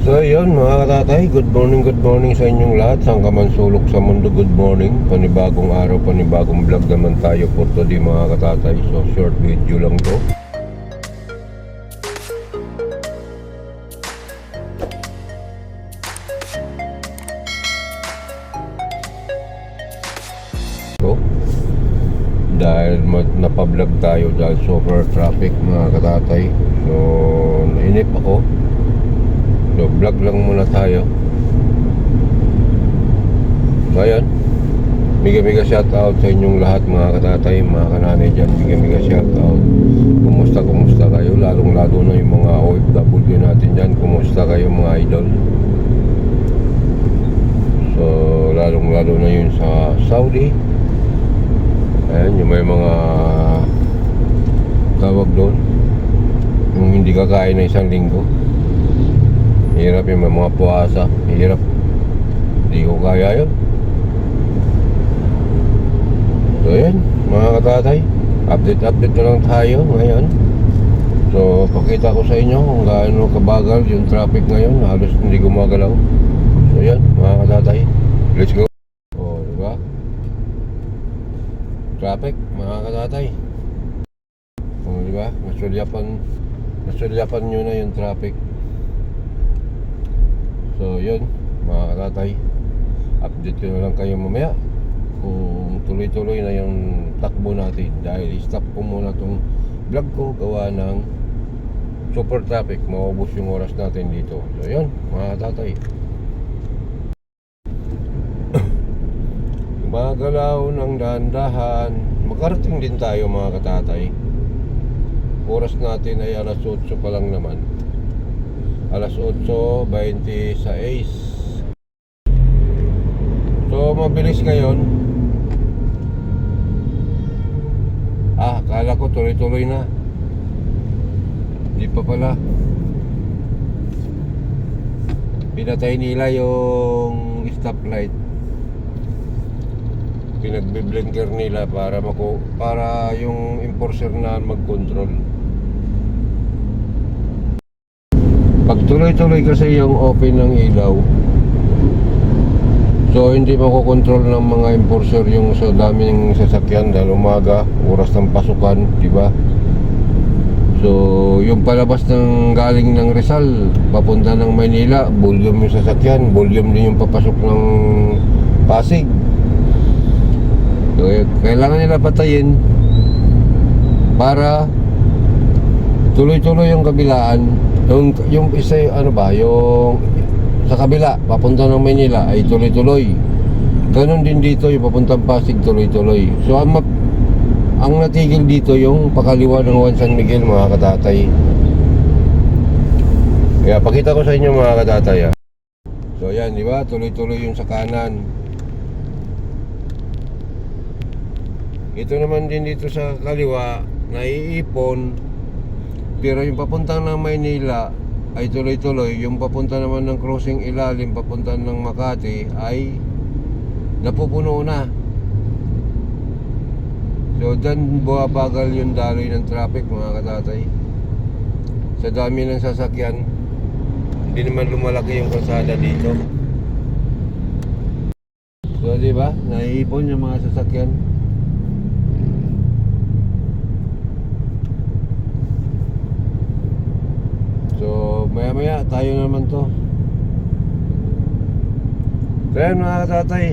So yun mga katatay, good morning sa inyong lahat. Saan ka man sulok sa mundo, good morning. Panibagong araw, panibagong vlog naman tayo for today mga katatay. So short video lang to. So dahil napablog tayo dahil super traffic mga katatay. So nainip ako. So vlog lang muna tayo. So ayan, mega shoutout sa inyong lahat mga katatay, mga kananay dyan. Mega shoutout. Kumusta kayo? Lalo na yung mga OFW natin dyan. Kumusta kayo mga idol? So lalo na yun sa Saudi. Ayan, yung may mga tawag doon, yung hindi kakain na isang linggo. Hirap yung mga puwasa. Hirap. Hindi ko kaya yun. So yan mga katatay, update na lang tayo ngayon. So pakita ko sa inyo kung gaano kabagal yung traffic ngayon. Halos hindi gumagalaw. So yan mga katatay, let's go. O diba, traffic mga katatay. O diba, nasulyapan nyo na yung traffic. So yun mga katatay, update ko na lang kayo mamaya kung tuloy-tuloy na yung takbo natin. Dahil stop ko muna tong vlog ko gawa ng super traffic. Maubos yung oras natin dito. So yun mga katatay, magalaw ng dahan-dahan. Makarating din tayo mga katatay. Oras natin ay alas 8 pa lang naman. Alas 8:26. So mabilis ngayon. Akala ko tuloy-tuloy na. Di pa pala. Pinatay nila yung stoplight. Pinagbe-blinker nila para yung enforcer na mag-control. Pag tuloy-tuloy kasi yung open ng ilaw, so hindi makokontrol ng mga enforcer yung sa daming sasakyan dahil umaga, oras ng pasukan, di ba? So yung palabas ng galing ng Rizal papunta ng Maynila, volume yung sasakyan, volume din yung papasok ng Pasig. So kailangan nila patayin para tuloy-tuloy yung kabilaan. Yung isa ano ba, yung sa kabila papunta ng Maynila ay tuloy-tuloy. Ganon din dito yung papuntang Pasig, tuloy-tuloy. So ang natigil dito yung pakaliwa ng Juan San Miguel mga katatay. Kaya pakita ko sa inyo mga katatay. So yan, di ba? Tuloy-tuloy yung sa kanan. Ito naman din dito sa kaliwa, naiipon. Pero yung papunta ng Maynila ay tuloy-tuloy. Yung papunta naman ng crossing ilalim, papunta ng Makati ay napupuno na. So dyan bumabagal yung daloy ng traffic mga katatay. Sa dami ng sasakyan, hindi naman lumalaki yung kalsada dito. So diba, naiipon yung mga sasakyan. So maya tayo naman to. Kaya mga katatay,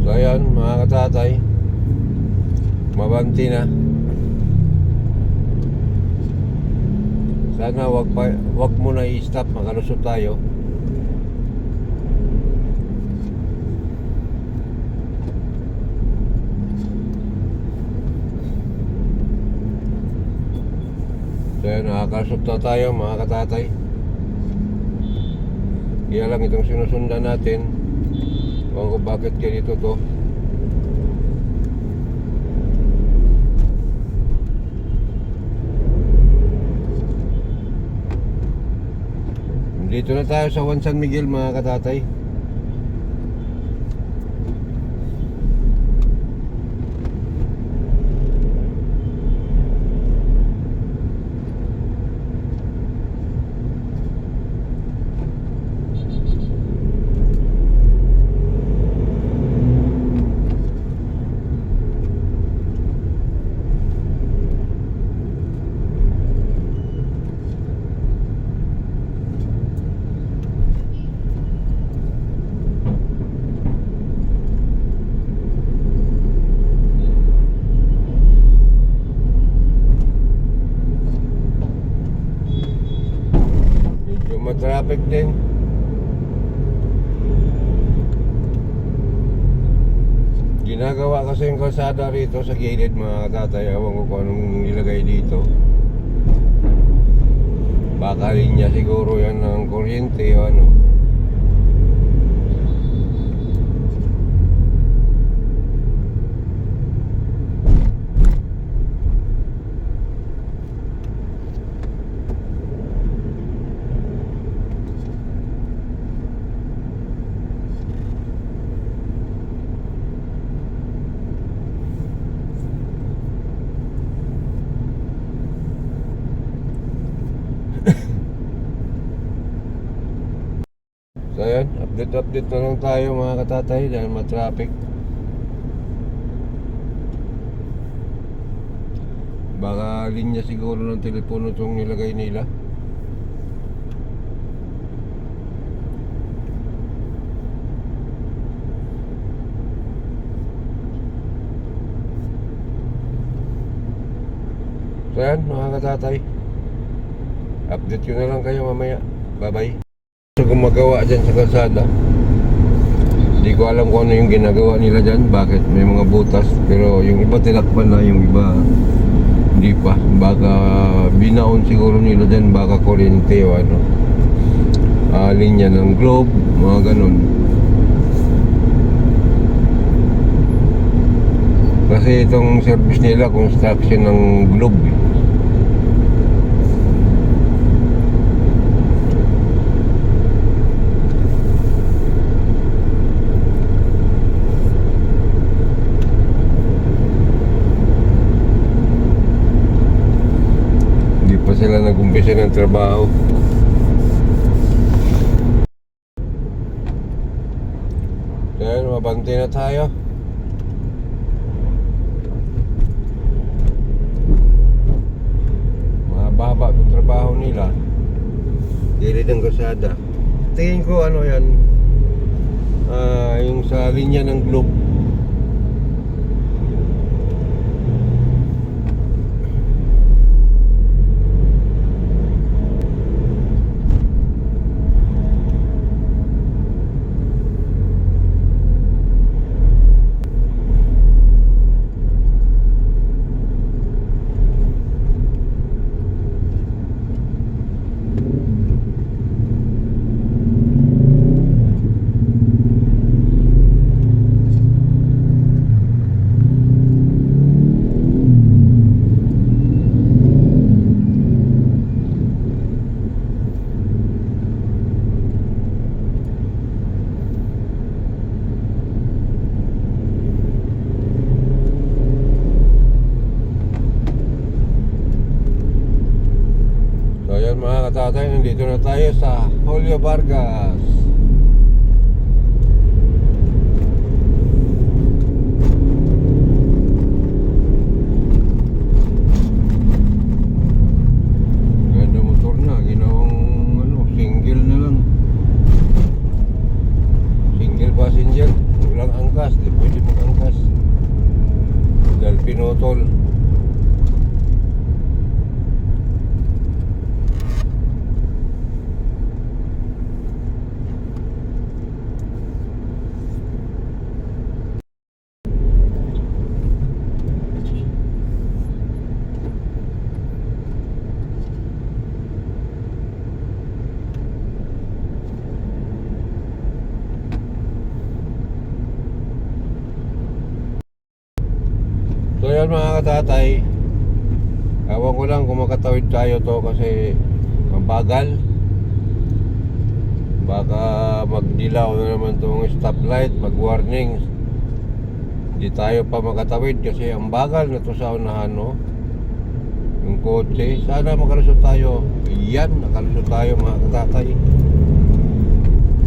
so ayan mga katatay, mabanti na. Sana wag mo na i-stop, makalusot tayo. So yun, nakakalusot na tayo mga katatay. Kaya lang itong sinusundan natin, ewan ko bakit ganito to. Dito na tayo sa Juan San Miguel mga katatay. matraffic din. Ginagawa kasi yung kalsada rito sa gilid mga katatay. Ewan ko kung anong nilagay dito. Baka linya siguro yan ng kuryente o ano. So yan, update na lang tayo mga katatay dahil ma-traffic. Baka linya siguro ng telepono itong nilagay nila. So yan mga katatay, update ko na lang kayo mamaya. Bye bye. So gumagawa dyan sa kalsada, hindi ko alam kung ano yung ginagawa nila dyan, bakit may mga butas. Pero yung iba tinakpan na, yung iba hindi pa. Baka binaon siguro nila dyan, baka kuryente o ano, linya ng globe, mga ganun. Kasi itong service nila, construction ng globe eh. Sila nag-umpisa ng trabaho. Then, mabante na tayo. Mahaba yung trabaho nila. Gilid ng kalsada. Tingin ko ano yan, yung sa linya ng globe. Mga katatay, nandito na tayo sa Julio Vargas. Ganda motor na, ginawang ano, single na lang. Single passenger, walang angkas, di pwede mag-angkas dahil pinutol. So yan mga katatay, ewan ko lang kung makatawid tayo to kasi mabagal. Baka magdilaw na naman itong stoplight, mag-warning. Hindi tayo pa makatawid kasi ang bagal na to sa unahan, no? Yung kotse, sana makalusot tayo. Yan, nakalusot tayo mga katatay.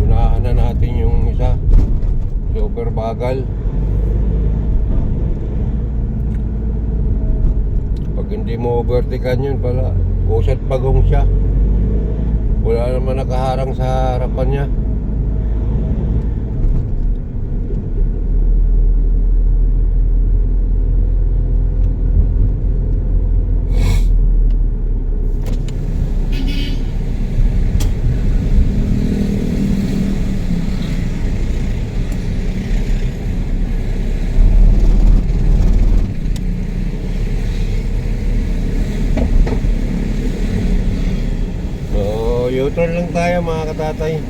Unahan na natin yung isa. Super bagal. Pag hindi mo overtaken yun pala, usat pagong siya. Wala naman nakaharang sa harapan niya. U-turn lang tayo mga katatay.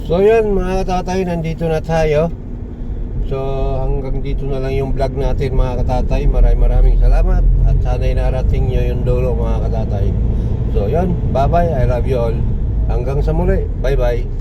So yan mga katatay, nandito na tayo. So hanggang dito na lang yung vlog natin mga katatay. Maraming salamat at sana'y narating nyo yung dulo mga katatay. So yan, bye bye, I love you all. Hanggang sa muli, bye bye.